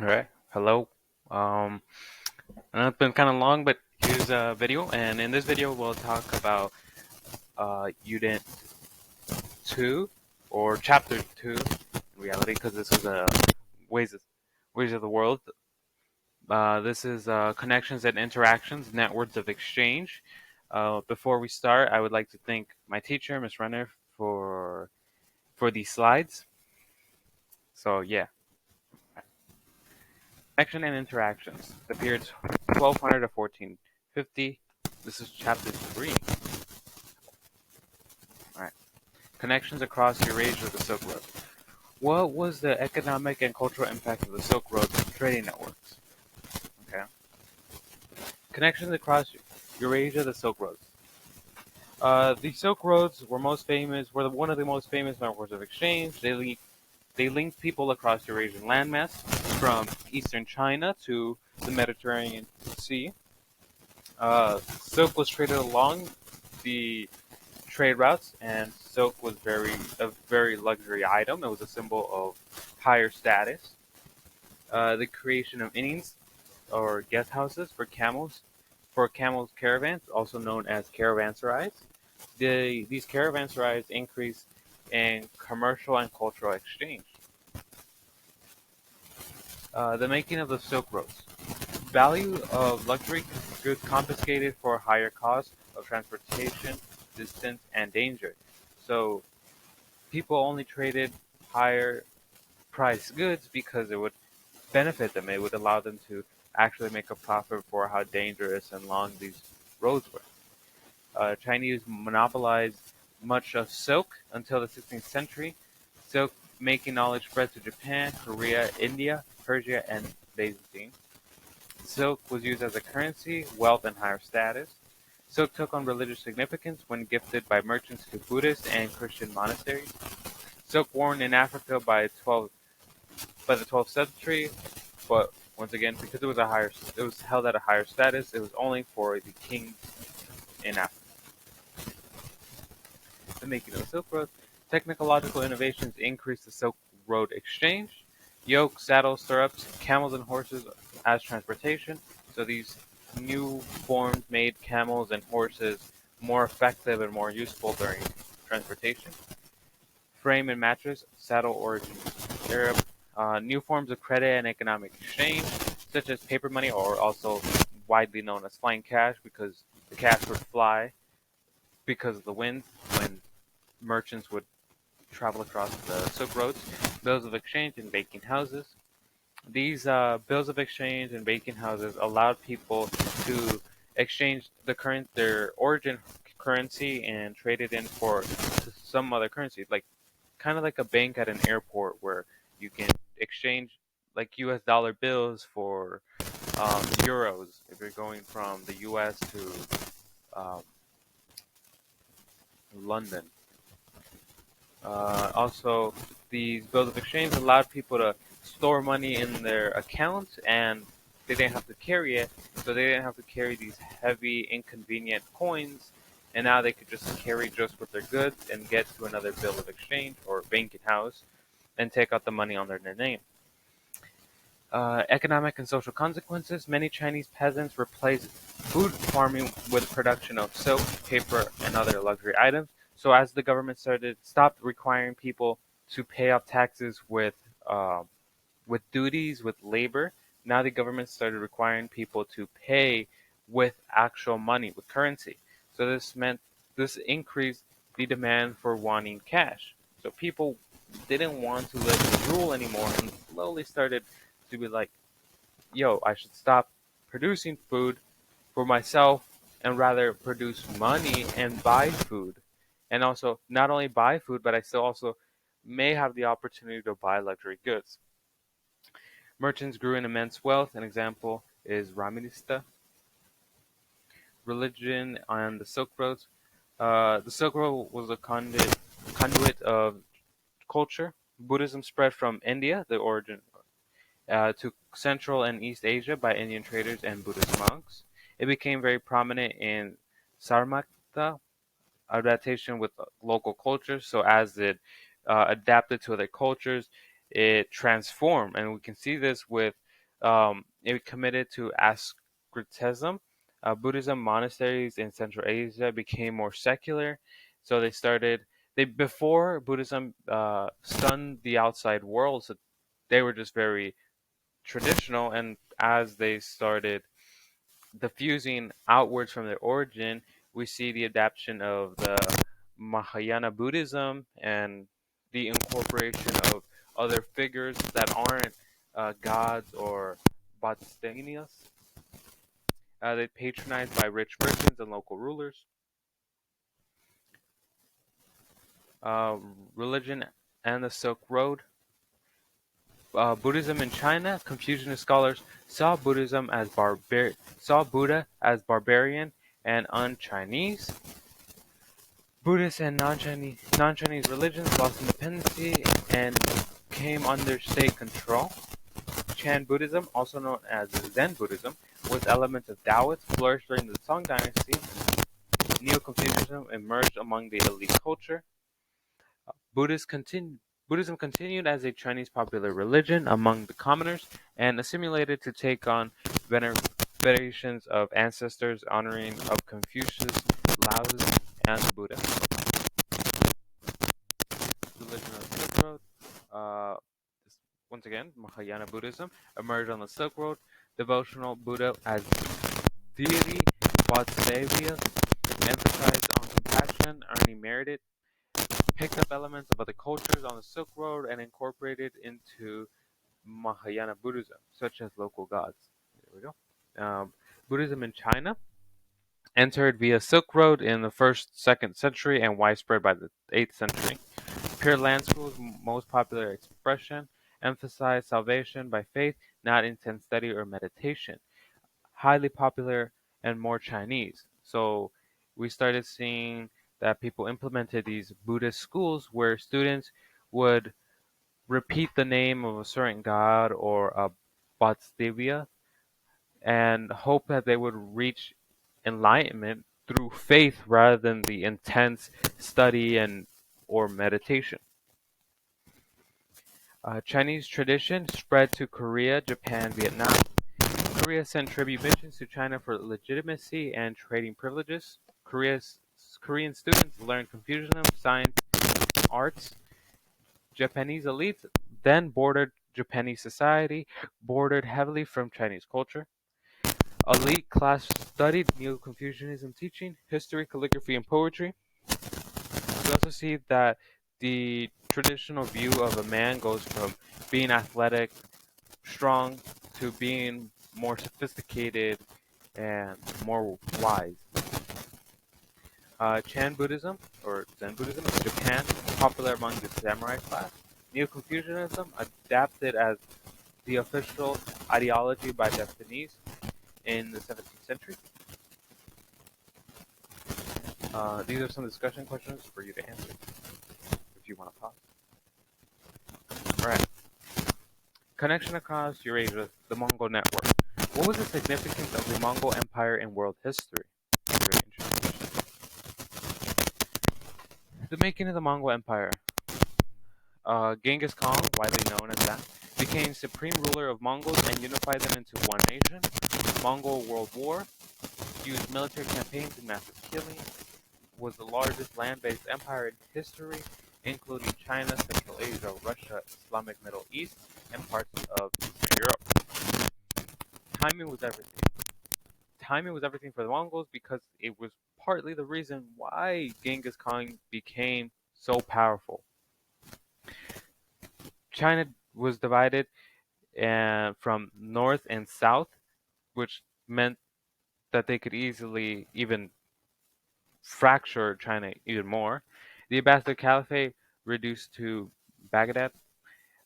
All right. Hello. Um, I know it's been kind of long, but here's a video, and in this video we'll talk about Unit 2 or Chapter 2 in reality, because this is ways of, ways of the world. This is connections and interactions, networks of exchange. Before we start, I would like to thank my teacher, Miss Renner, for these slides. So yeah, connection and interactions. The periods 1200 to 1450. This is Chapter 3. All right. Connections across Eurasia of the Silk Road. What was the economic and cultural impact of the Silk Road trading networks? Okay. Connections across Eurasia, the Silk Roads. The Silk Roads were one of the most famous networks of exchange. They linked people across Eurasian landmass from eastern China to the Mediterranean Sea. Silk was traded along the trade routes, and silk was a very luxury item. It was a symbol of higher status. The creation of inns or guest houses for camels caravans, also known as caravanserais. These caravanserais increased in commercial and cultural exchange. The making of the Silk Roads. Value of luxury goods confiscated for higher costs of transportation, distance, and danger. So people only traded higher price goods because it would benefit them. It would allow them to actually make a profit for how dangerous and long these roads were. Chinese monopolized much of silk until the 16th century. Silk making knowledge spread to Japan, Korea, India, Persia, and Byzantine. Silk was used as a currency, wealth, and higher status. Silk took on religious significance when gifted by merchants to Buddhist and Christian monasteries. Silk worn in Africa by the 12th century, but once again, because it was held at a higher status. It was only for the king in Africa. The making of the Silk Road. Technological innovations increased the Silk Road exchange. Yoke, saddles, stirrups, camels, and horses as transportation. So these new forms made camels and horses more effective and more useful during transportation. Frame and mattress, saddle origin Arab. New forms of credit and economic exchange, such as paper money, or also widely known as flying cash, because the cash would fly because of the wind when merchants would travel across the Silk Roads. Bills of exchange and banking houses. These bills of exchange and banking houses allowed people to exchange their origin currency and trade it in for some other currency, like kind of like a bank at an airport where you can exchange like U.S. dollar bills for euros if you're going from the U.S. to um, London. Also, these bills of exchange allowed people to store money in their accounts, and they didn't have to carry it, so they didn't have to carry these heavy, inconvenient coins. And now they could just carry just with their goods and get to another bill of exchange or banking house and take out the money under their name. Economic and social consequences. Many Chinese peasants replaced food farming with production of silk, paper, and other luxury items. So as the government stopped requiring people to pay off taxes with duties, with labor, now the government started requiring people to pay with actual money, with currency. So this increased the demand for wanting cash. So people didn't want to live in rule anymore and slowly started to be like, yo, I should stop producing food for myself and rather produce money and buy food. And also, not only buy food, but I still also may have the opportunity to buy luxury goods. Merchants grew in immense wealth. An example is Raminista. Religion on the Silk Roads. The Silk Road was a conduit of culture. Buddhism spread from India, the origin, to Central and East Asia by Indian traders and Buddhist monks. It became very prominent in Sarmata, adaptation with local cultures. So as it adapted to other cultures, it transformed, and we can see this with It committed to asceticism. Buddhism monasteries in Central Asia became more secular, so they before Buddhism stunned the outside world, so they were just very traditional, and as they started diffusing outwards from their origin, we see the adaptation of the Mahayana Buddhism and the incorporation of other figures that aren't gods or bodhisattvas. They patronized by rich merchants and local rulers. Uh, Religion and the Silk Road. Buddhism in China. Confucianist scholars saw Buddha as barbarian and un-Chinese. Buddhist and non-Chinese religions lost independency and came under state control. Chan Buddhism, also known as Zen Buddhism, with elements of Taoism, flourished during the Song Dynasty. Neo-Confucianism emerged among the elite culture. Buddhism continued as a Chinese popular religion among the commoners and assimilated to take on venerations of ancestors, honoring of Confucius, Laozi, and the Buddha. Religion of the Silk Road. Uh, Once again, Mahayana Buddhism emerged on the Silk Road. Devotional Buddha as deity, Bodhisattva, emphasized on compassion, earning merit, picked up elements of other cultures on the Silk Road and incorporated into Mahayana Buddhism, such as local gods. There we go. Buddhism in China entered via Silk Road in the 1st, 2nd century and widespread by the 8th century. Pure Land School's most popular expression emphasized salvation by faith, not intense study or meditation. Highly popular and more Chinese. So we started seeing that people implemented these Buddhist schools where students would repeat the name of a certain god or a bodhisattva and hope that they would reach enlightenment through faith rather than the intense study and or meditation. Chinese tradition spread to Korea, Japan, Vietnam. Korea sent tribute missions to China for legitimacy and trading privileges. Korean students learned Confucianism, science, arts. Japanese elites then bordered Japanese society, bordered heavily from Chinese culture. Elite class studied Neo-Confucianism teaching, history, calligraphy, and poetry. We also see that the traditional view of a man goes from being athletic, strong, to being more sophisticated and more wise. Chan Buddhism, or Zen Buddhism, in Japan, popular among the samurai class. Neo-Confucianism, adapted as the official ideology by Japanese in the 17th century. These are some discussion questions for you to answer, if you want to pause. Alright. Connection across Eurasia, the Mongol network. What was the significance of the Mongol Empire in world history? Very interesting. The making of the Mongol Empire. Genghis Khan, widely known as that, became supreme ruler of Mongols and unified them into one nation. Mongol World War used military campaigns and massive killing. Was the largest land-based empire in history, including China, Central Asia, Russia, Islamic Middle East, and parts of Eastern Europe. Timing was everything. Timing was everything for the Mongols because it was partly the reason why Genghis Khan became so powerful. China was divided from north and south, which meant that they could easily even fracture China even more. The Abbasid Caliphate reduced to Baghdad.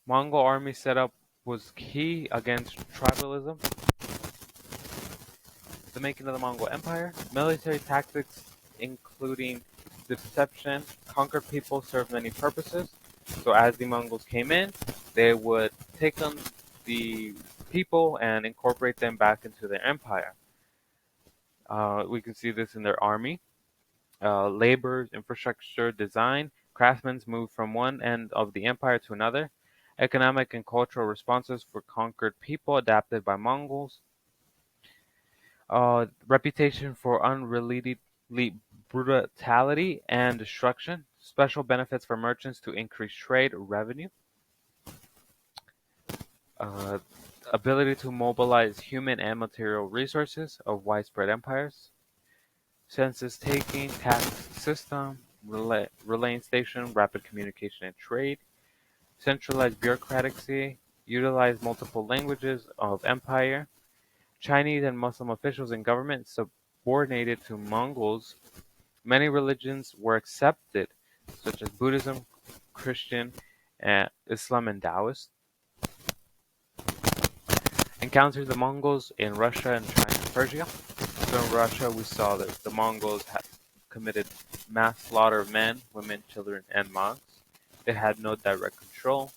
Mongol army setup was key against tribalism. The making of the Mongol Empire. Military tactics including deception, conquered people served many purposes. So as the Mongols came in, they would take on the people and incorporate them back into their empire. We can see this in their army. Labor, infrastructure, design, craftsmen moved from one end of the empire to another. Economic and cultural responses for conquered people adapted by Mongols. Reputation for unrelated brutality and destruction. Special benefits for merchants to increase trade revenue. Uh, Ability to mobilize human and material resources of widespread empires. Census taking, tax system, relaying station, rapid communication and trade. Centralized bureaucracy. Utilize multiple languages of empire. Chinese and Muslim officials in government subordinated to Mongols. Many religions were accepted, such as Buddhism, Christian, Islam, and Taoist. Encountered the Mongols in Russia and China and Persia. So in Russia, we saw that the Mongols had committed mass slaughter of men, women, children, and monks. They had no direct control.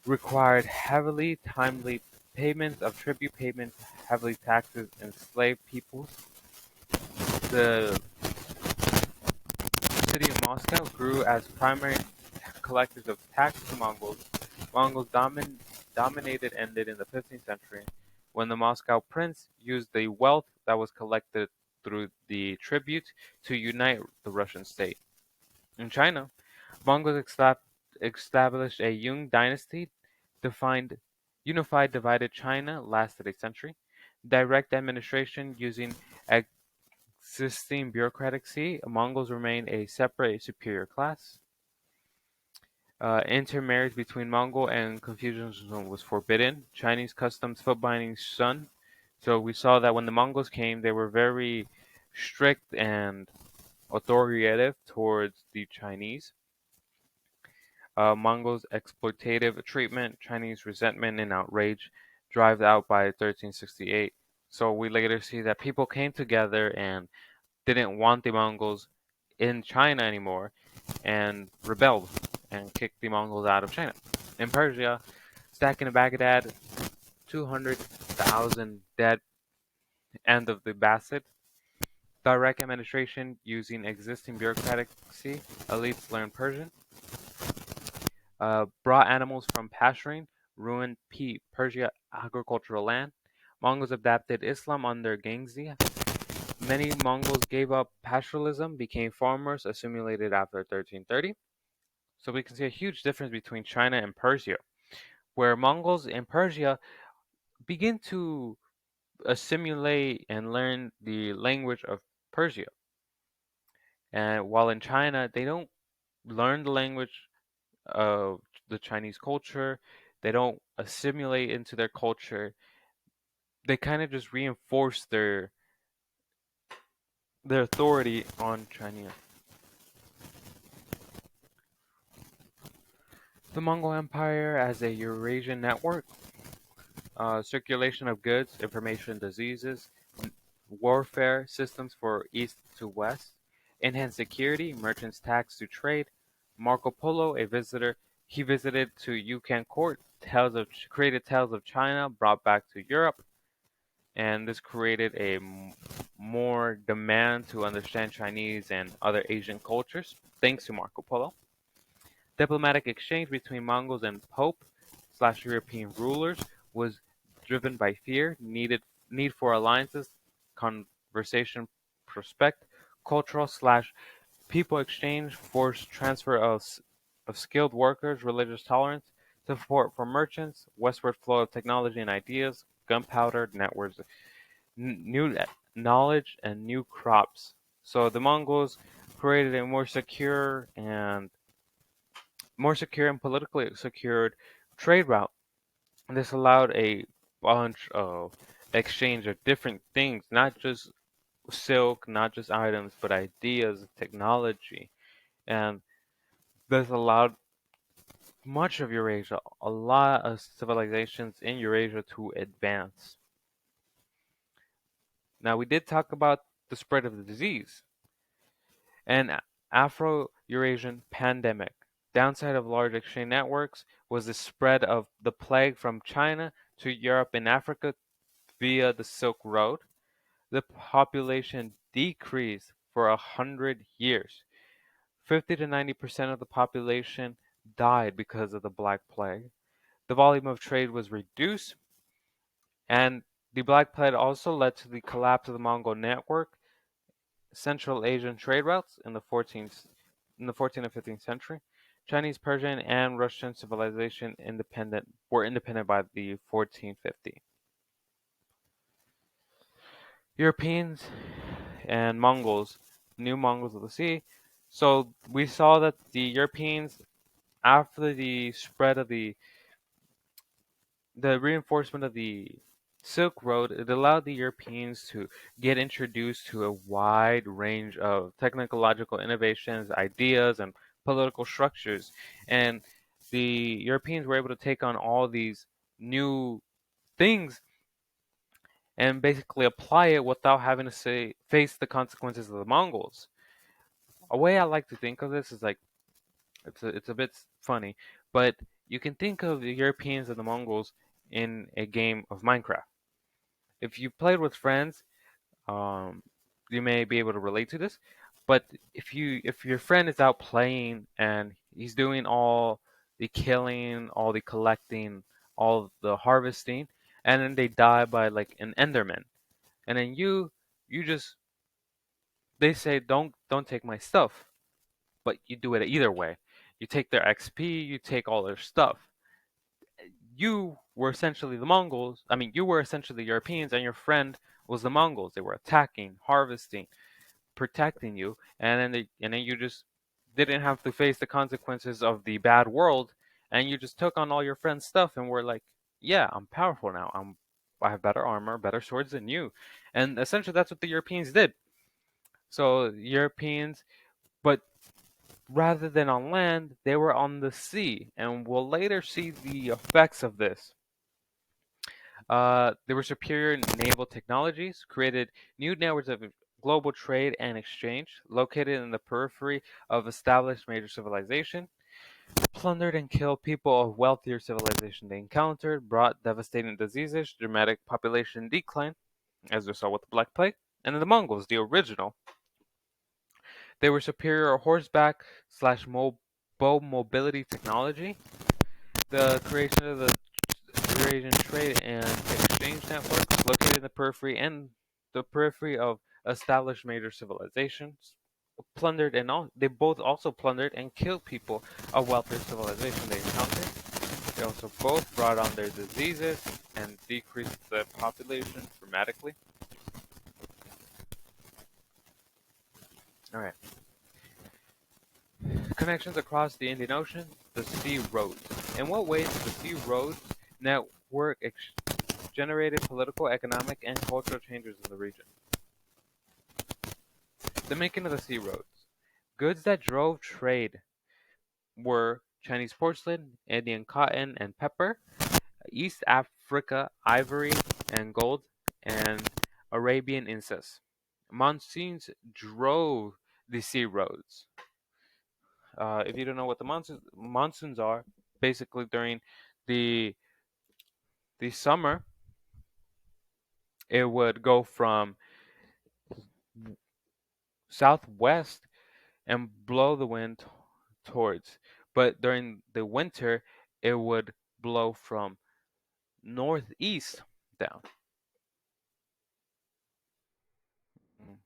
Required heavily timely payments of tribute payments, heavily taxes, enslaved peoples. The city of Moscow grew as primary collectors of tax to Mongols. Mongols dominated ended in the 15th century, when the Moscow prince used the wealth that was collected through the tribute to unite the Russian state. In China, Mongols established a Yun dynasty, defined unified divided China lasted a century. Direct administration using existing bureaucracy, Mongols remained a separate superior class. Intermarriage between Mongol and Confucianism was forbidden. Chinese customs foot binding shun. So we saw that when the Mongols came, they were very strict and authoritative towards the Chinese. Mongols' exploitative treatment, Chinese resentment and outrage, driven out by 1368. So we later see that people came together and didn't want the Mongols in China anymore and rebelled and kicked the Mongols out of China. In Persia, stacking of Baghdad, 200,000 dead, end of the Abbasid. Direct administration using existing bureaucracy, elites learned Persian. Brought animals from pasturing, ruined Persia agricultural land. Mongols adapted Islam under Genghis. Many Mongols gave up pastoralism, became farmers, assimilated after 1330. So we can see a huge difference between China and Persia, where Mongols in Persia begin to assimilate and learn the language of Persia. And while in China, they don't learn the language of the Chinese culture, they don't assimilate into their culture. They kind of just reinforce their authority on China. The Mongol Empire as a Eurasian network, circulation of goods, information, diseases, warfare systems for east to west, enhanced security, merchants taxed to trade. Marco Polo, a visitor, he visited to Yukon court, created tales of China brought back to Europe, and this created a more demand to understand Chinese and other Asian cultures, thanks to Marco Polo. Diplomatic exchange between Mongols and Pope/European rulers was driven by fear, need for alliances, conversation prospect, cultural/people exchange, forced transfer of skilled workers, religious tolerance, support for merchants, westward flow of technology and ideas, gunpowder, networks, new knowledge, and new crops. So the Mongols created a more secure and politically secured trade route. This allowed a bunch of exchange of different things, not just silk, not just items, but ideas, technology. And this allowed much of Eurasia, a lot of civilizations in Eurasia to advance. Now, we did talk about the spread of the disease and Afro-Eurasian pandemic. Downside of large exchange networks was the spread of the plague from China to Europe and Africa via the Silk Road. The population decreased for 100 years. 50 to 90% of the population died because of the Black Plague. The volume of trade was reduced, and the Black Plague also led to the collapse of the Mongol network, Central Asian trade routes in the 14th and 15th century. Chinese, Persian, and Russian civilization were independent by the 1450. Europeans and Mongols, new Mongols of the sea. So we saw that the Europeans, after the spread of the reinforcement of the Silk Road, it allowed the Europeans to get introduced to a wide range of technological innovations, ideas, and political structures. And the Europeans were able to take on all these new things and basically apply it without having to face the consequences of the Mongols. A way I like to think of this is like it's a bit funny, but you can think of the Europeans and the Mongols in a game of Minecraft. If you played with friends, um, you may be able to relate to this. But if your friend is out playing and he's doing all the killing, all the collecting, all the harvesting, and then they die by like an Enderman, and then you just they say don't take my stuff, but you do it either way. You take their XP, you take all their stuff. You were essentially the Mongols. I mean, you were essentially the Europeans, and your friend was the Mongols. They were attacking, harvesting, protecting you, and then you just didn't have to face the consequences of the bad world, and you just took on all your friends' stuff and were like, yeah, I'm powerful now. I have better armor, better swords than you, and essentially that's what the Europeans did. So Europeans, but rather than on land, they were on the sea, and we'll later see the effects of this. There were superior naval technologies, created new networks of global trade and exchange, located in the periphery of established major civilization, plundered and killed people of wealthier civilization they encountered, brought devastating diseases, dramatic population decline, as we saw with the Black Plague, and then the Mongols, the original. They were superior horseback slash bow mobility technology, the creation of the Eurasian trade and exchange networks located in the periphery of established major civilizations. Plundered and they both also plundered and killed people of wealthier civilization they encountered. They also both brought on their diseases and decreased the population dramatically. All right. Connections across the Indian Ocean, the sea roads. In what ways did the sea roads network generated political, economic, and cultural changes in the region? The making of the sea roads. Goods that drove trade were Chinese porcelain, Indian cotton and pepper, East Africa ivory and gold, and Arabian incense. Monsoons drove the sea roads. If you don't know what the monsoons are, basically during the the summer, it would go from southwest and blow the wind towards. But during the winter, it would blow from northeast down. Mm,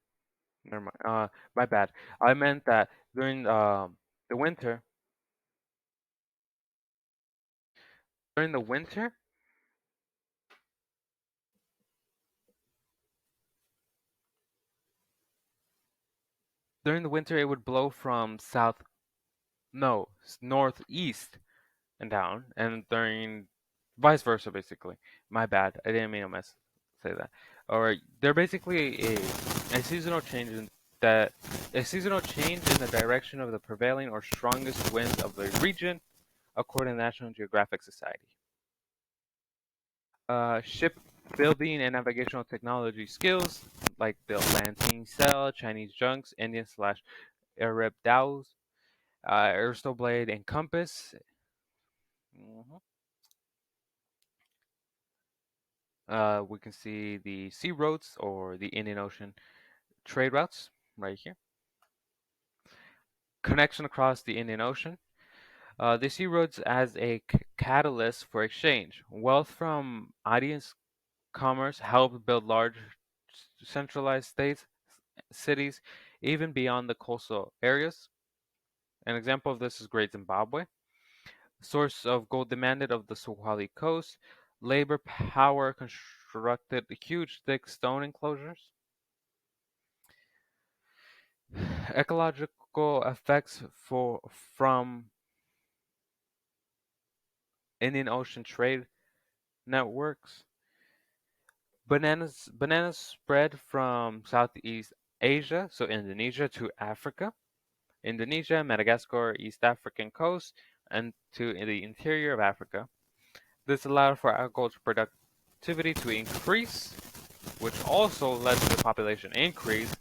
Never mind. My bad. I meant that during the winter, during the winter, during the winter, it would blow from no, northeast and down, and during vice versa, basically. My bad. I didn't mean to say that. Or they're basically a seasonal change in that a seasonal change in the direction of the prevailing or strongest winds of the region, according to National Geographic Society. Shipbuilding and navigational technology skills like the Atlantean sail, Chinese junks, Indian slash Arab dhows, Aristo blade and compass. Mhm. We can see the sea roads or the Indian Ocean trade routes right here. Connection across the Indian Ocean. They see roads as a catalyst for exchange. Wealth from audience commerce helped build large centralized states, cities, even beyond the coastal areas. An example of this is Great Zimbabwe, source of gold demanded of the Swahili coast. Labor power constructed huge thick stone enclosures. Ecological effects from Indian Ocean trade networks. Bananas spread from Southeast Asia, so Indonesia, to Africa. Indonesia, Madagascar, East African coast, and to the interior of Africa. This allowed for agricultural productivity to increase, which also led to a population increase,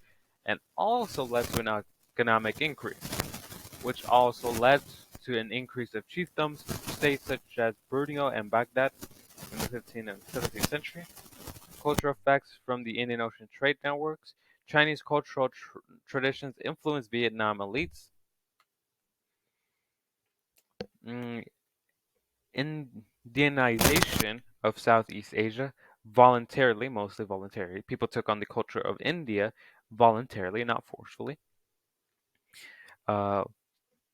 and also led to an economic increase, which also led to an increase of chiefdoms, states such as Borneo and Baghdad in the 15th and 17th century. Cultural effects from the Indian Ocean trade networks. Chinese cultural traditions influenced Vietnam elites. Mm, Indianization of Southeast Asia voluntarily, mostly voluntarily. People took on the culture of India voluntarily, not forcefully, uh,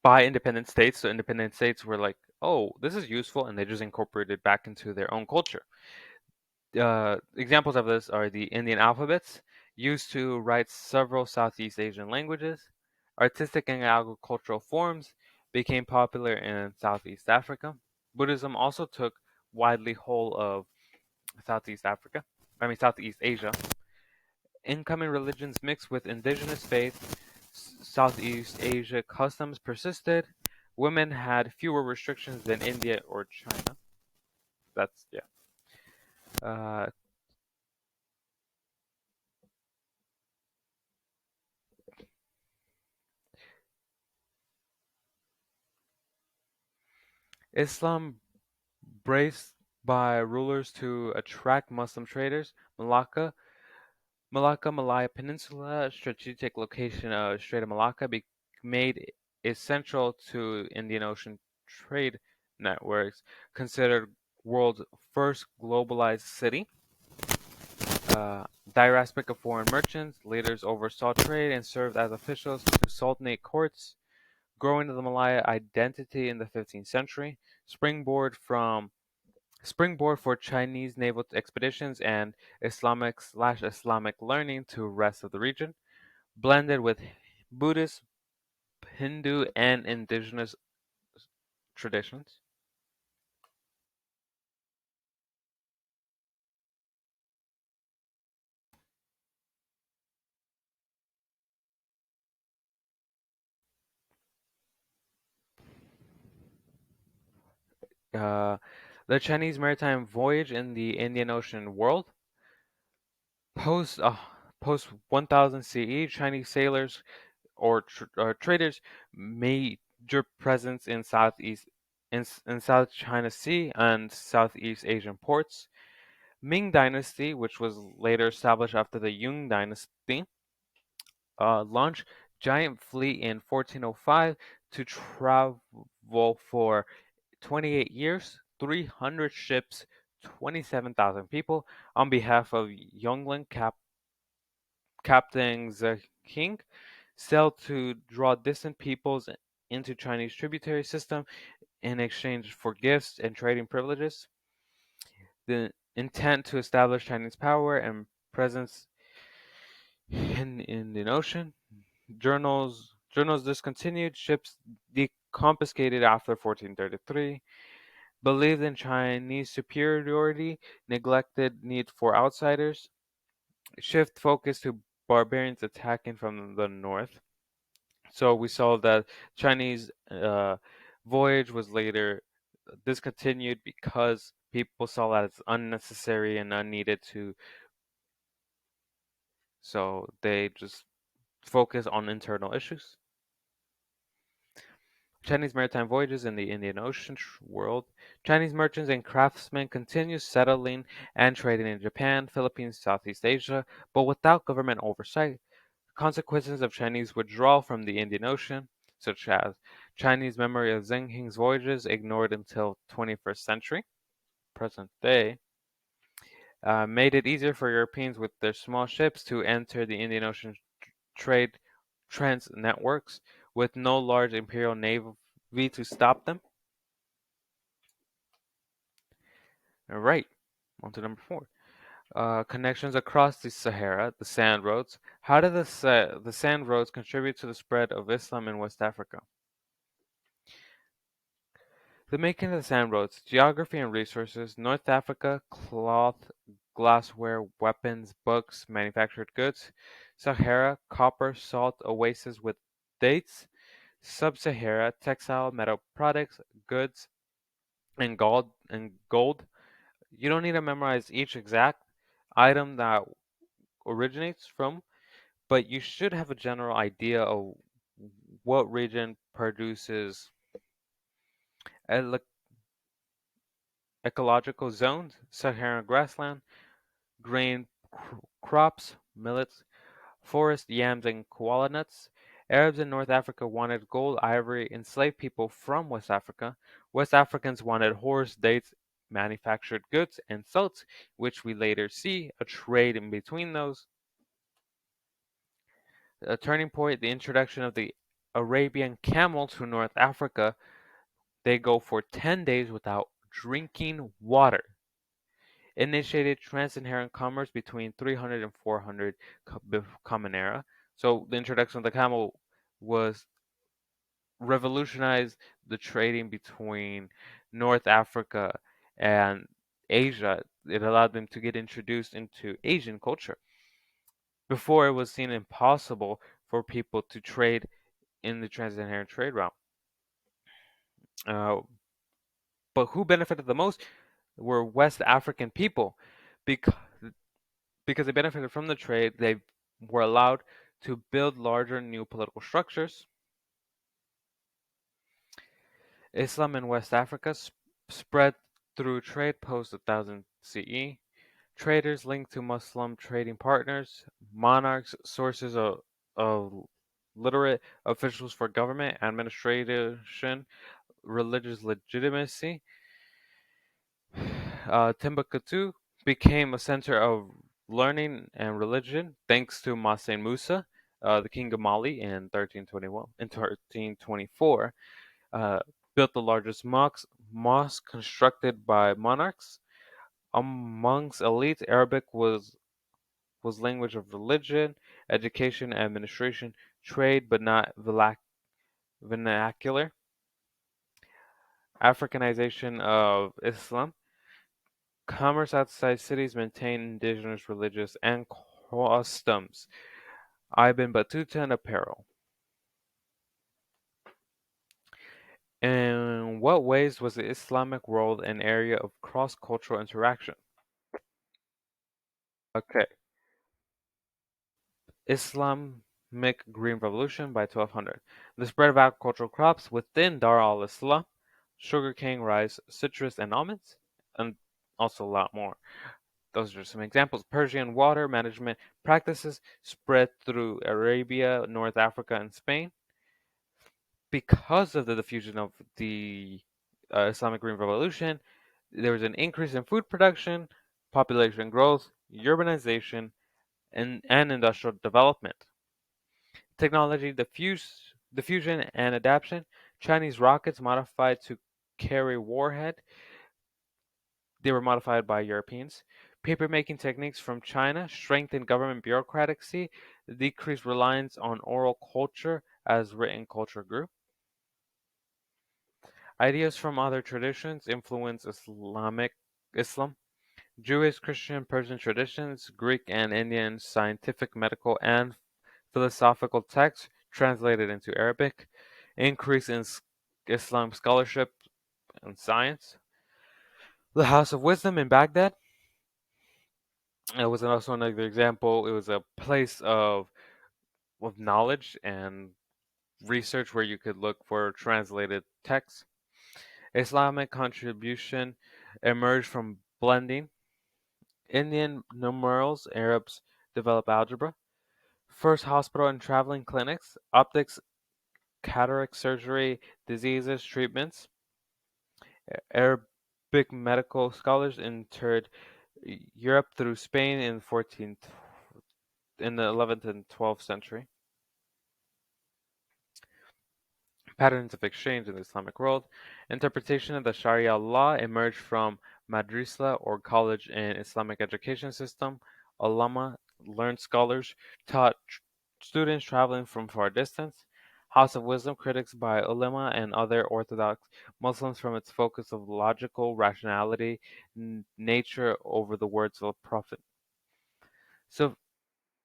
by independent states. So independent states were like, oh, this is useful, and they just incorporated it back into their own culture. Examples of this are the Indian alphabets, used to write several Southeast Asian languages. Artistic and agricultural forms became popular in Southeast Africa. Buddhism also took widely hold of Southeast Asia. Incoming religions mixed with indigenous faith. Southeast Asia customs persisted. Women had fewer restrictions than India or China. That's yeah. Uh, Islam braced by rulers to attract Muslim traders. Malaya Peninsula, strategic location of Strait of Malacca, made essential to Indian Ocean trade networks, considered world's first globalized city. Diasporic of foreign merchants, leaders oversaw trade and served as officials to sultanate courts, growing the Malaya identity in the 15th century, springboard for Chinese naval expeditions and Islamic/Islamic learning to rest of the region, blended with Buddhist, Hindu, and indigenous traditions. Uh, the Chinese maritime voyage in the Indian Ocean world. Post uh, post 1000 CE, Chinese sailors or traders major presence in in South China Sea and Southeast Asian ports. Ming Dynasty, which was later established after the Yuan Dynasty, launched giant fleet in 1405 to travel for 28 years, 300 ships, 27,000 people on behalf of Yonglin Captain King sailed to draw distant peoples into Chinese tributary system in exchange for gifts and trading privileges. The intent to establish Chinese power and presence in the ocean. Journals discontinued, ships deconfiscated after 1433, believed in Chinese superiority, neglected need for outsiders, shift focus to barbarians attacking from the north. So we saw that Chinese voyage was later discontinued because people saw that as unnecessary and unneeded to, so they just focus on internal issues. Chinese maritime voyages in the Indian Ocean world. Chinese merchants and craftsmen continued settling and trading in Japan, Philippines, Southeast Asia, but without government oversight. Consequences of Chinese withdrawal from the Indian Ocean, such as Chinese memory of Zheng Hing's voyages ignored until 21st century, present day, made it easier for Europeans with their small ships to enter the Indian Ocean trade trans networks with no large imperial navy to stop them. All right, on to number 4. Connections across the Sahara, the sand roads. How did the sand roads contribute to the spread of Islam in West Africa? The making of the sand roads, geography and resources, North Africa, cloth, glassware, weapons, books, manufactured goods. Sahara, copper, salt, oasis with dates. Sub-Sahara, textile, metal products, goods, and gold. You don't need to memorize each exact item that originates from, but you should have a general idea of what region produces elo- ecological zones, Saharan grassland, grain crops, millets, forest, yams, and koala nuts. Arabs in North Africa wanted gold, ivory, enslaved people from West Africa. West Africans wanted horse, dates, manufactured goods, and salt, which we later see a trade in between those. A turning point, the introduction of the Arabian camel to North Africa. They go for 10 days without drinking water. Initiated Trans-Saharan commerce between 300 and 400 Common Era. So the introduction of the camel was revolutionized the trading between North Africa and Asia. It allowed them to get introduced into Asian culture. Before, it was seen impossible for people to trade in the Trans-Saharan trade route. Uh, but who benefited the most were West African people, because they benefited from the trade. They were allowed to build larger new political structures. Islam in West Africa spread through trade post 1000 CE. Traders linked to Muslim trading partners, monarchs, sources of literate officials for government administration, religious legitimacy. Timbuktu became a center of learning and religion thanks to Masen Musa, the king of Mali, in 1321. In 1324, uh, built the largest mosque constructed by monarchs. Amongst elites, Arabic was language of religion, education, administration, trade, but not vernacular. Africanization of Islam. Commerce outside cities maintained indigenous religious and customs. Ibn Battuta and apparel. In what ways was the Islamic world an area of cross-cultural interaction? Okay, Islamic Green Revolution by 1200. The spread of agricultural crops within Dar al-Islam, sugarcane, rice, citrus, and almonds, and also a lot more. Those are some examples. Persian water management practices spread through Arabia, North Africa, and Spain. Because of the diffusion of the Islamic Green Revolution, there was an increase in food production, population growth, urbanization, and industrial development. Technology diffusion and adaptation. Chinese rockets modified to carry warhead. They were modified by Europeans. Papermaking techniques from China strengthened government bureaucracy, decreased reliance on oral culture as written culture grew. Ideas from other traditions influence Islam. Jewish, Christian, Persian traditions, Greek and Indian scientific, medical, and philosophical texts translated into Arabic. Increase in Islam scholarship and science. The House of Wisdom in Baghdad. It was also another example. It was a place of knowledge and research where you could look for translated texts. Islamic contribution emerged from blending. Indian numerals, Arabs develop algebra. First hospital and traveling clinics, optics cataract surgery, diseases, treatments. Arabic medical scholars entered Europe through Spain in the 11th and 12th century. Patterns of exchange in the Islamic world. Interpretation of the Sharia law emerged from madrasa or college and Islamic education system. Ulama, learned scholars, taught students traveling from far distance. House of Wisdom critics by ulama and other Orthodox Muslims from its focus of logical rationality, nature over the words of the Prophet. So,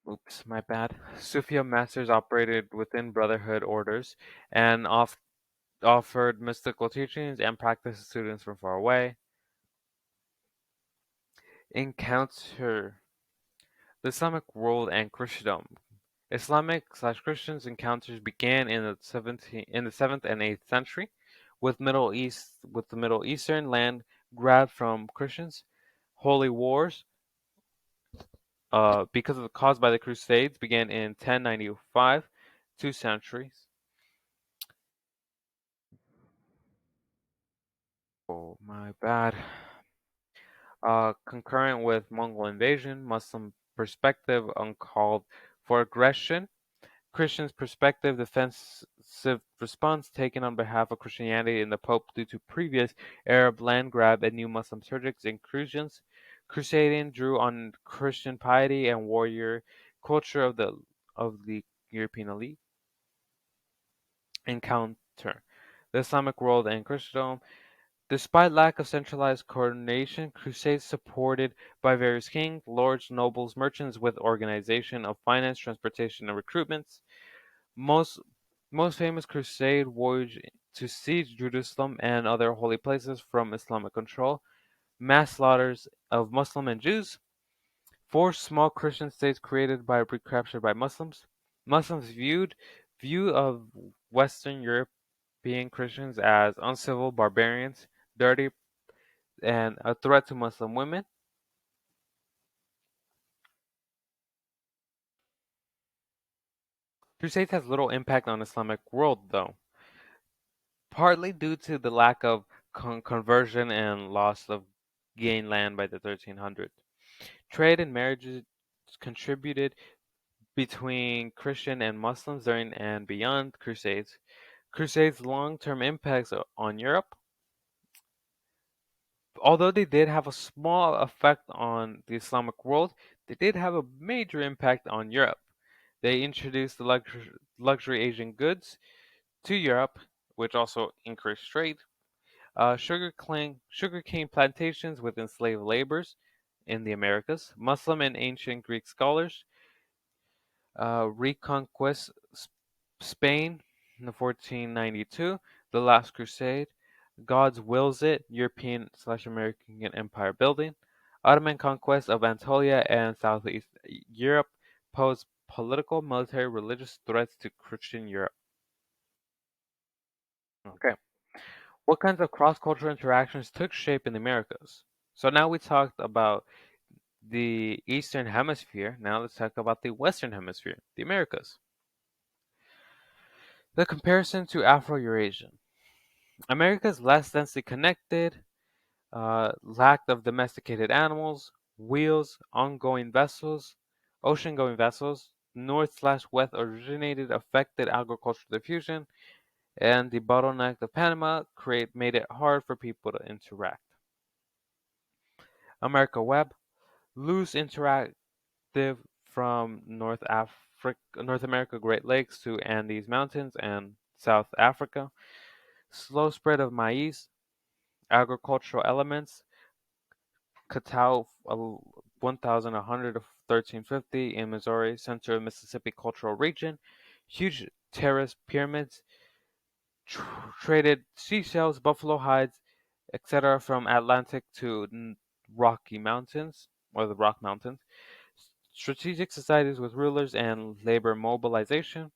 oops, my bad. Sufia masters operated within brotherhood orders and offered mystical teachings and practice to students from far away. Encounter the Islamic world and Christendom. Islamic/Christians encounters began in the 7th and 8th century, with the Middle Eastern land grabbed from Christians. Holy wars, because of the caused by the Crusades, began in 1095, 2 centuries. Oh, my bad. Concurrent with Mongol invasion, Muslim perspective uncalled for aggression, Christians' perspective defensive response taken on behalf of Christianity and the Pope due to previous Arab land grab and new Muslim surgics incursions. Crusading drew on Christian piety and warrior culture of the European elite. Encounter the Islamic world and Christendom. Despite lack of centralized coordination, crusades supported by various kings, lords, nobles, merchants with organization of finance, transportation, and recruitments. Most most famous crusade voyage to siege Jerusalem and other holy places from Islamic control. Mass slaughters of Muslim and Jews. Four small Christian states created by recaptured by Muslims. Muslims view of Western European Christians as uncivil barbarians, dirty and a threat to Muslim women. Crusades has little impact on Islamic world though, partly due to the lack of conversion and loss of gained land by the 1300s. Trade and marriages contributed between Christian and Muslims during and beyond Crusades. Crusades' long-term impacts on Europe, although they did have a small effect on the Islamic world, they did have a major impact on Europe. They introduced the luxury Asian goods to Europe, which also increased trade. Sugarcane plantations with enslaved laborers in the Americas. Muslim and ancient Greek scholars. Reconquest Spain in 1492. The Last Crusade. God's wills it. European/American empire building. Ottoman conquest of Anatolia and Southeast Europe posed political, military, religious threats to Christian Europe. Okay. What kinds of cross-cultural interactions took shape in the Americas? So now we talked about the Eastern Hemisphere. Now let's talk about the Western Hemisphere, the Americas. The comparison to Afro-Eurasian. America is less densely connected, lack of domesticated animals, wheels, ocean-going vessels, north/west originated affected agricultural diffusion, and the bottleneck of Panama made it hard for people to interact. America Web, loose interactive from North America Great Lakes to Andes Mountains and South Africa. Slow spread of maize, agricultural elements, cacao 1100 to 1350 in Missouri, center of Mississippi cultural region, huge terrace pyramids, traded seashells, buffalo hides, etc. from Atlantic to Rocky Mountains or the Rock Mountains. Strategic societies with rulers and labor mobilization.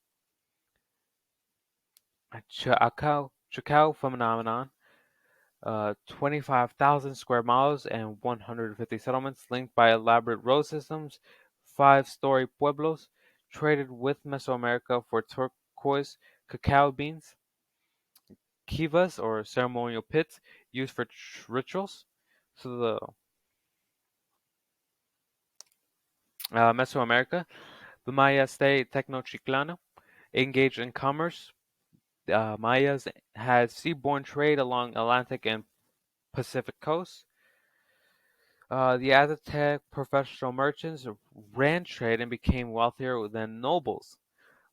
Chacao phenomenon. 25,000 square miles and 150 settlements linked by elaborate road systems, five-story pueblos, traded with Mesoamerica for turquoise, cacao beans, kivas or ceremonial pits used for rituals. So the Mesoamerica, the Maya state Tenochtitlan engaged in commerce. Mayas had seaborne trade along Atlantic and Pacific coasts. The Aztec professional merchants ran trade and became wealthier than nobles.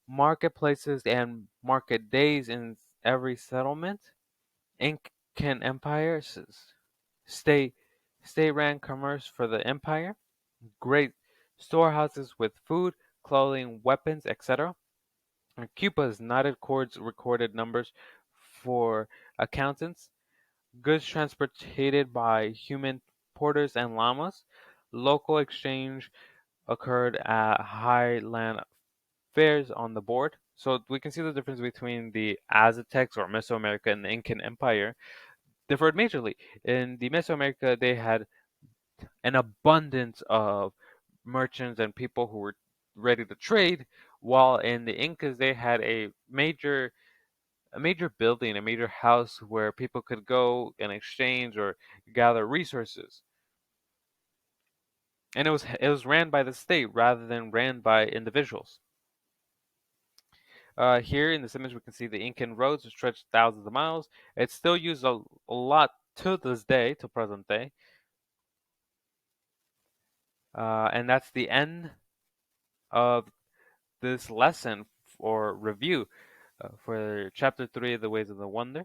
Marketplaces and market days in every settlement. Incan Empire state state ran commerce for the empire. Great storehouses with food, clothing, weapons, etc. Cuba's knotted cords recorded numbers for accountants. Goods transported by human porters and llamas. Local exchange occurred at high land fairs on the board. So we can see the difference between the Aztecs or Mesoamerica and the Incan Empire differed majorly. In the Mesoamerica, they had an abundance of merchants and people who were ready to trade, while in the Incas they had a major building, a major house where people could go and exchange or gather resources. And it was ran by the state rather than ran by individuals. Here in this image, we can see the Incan roads stretched thousands of miles. It's still used a lot to this day, to present day. And that's the end of this lesson or review for chapter 3 of the Ways of the Wonder.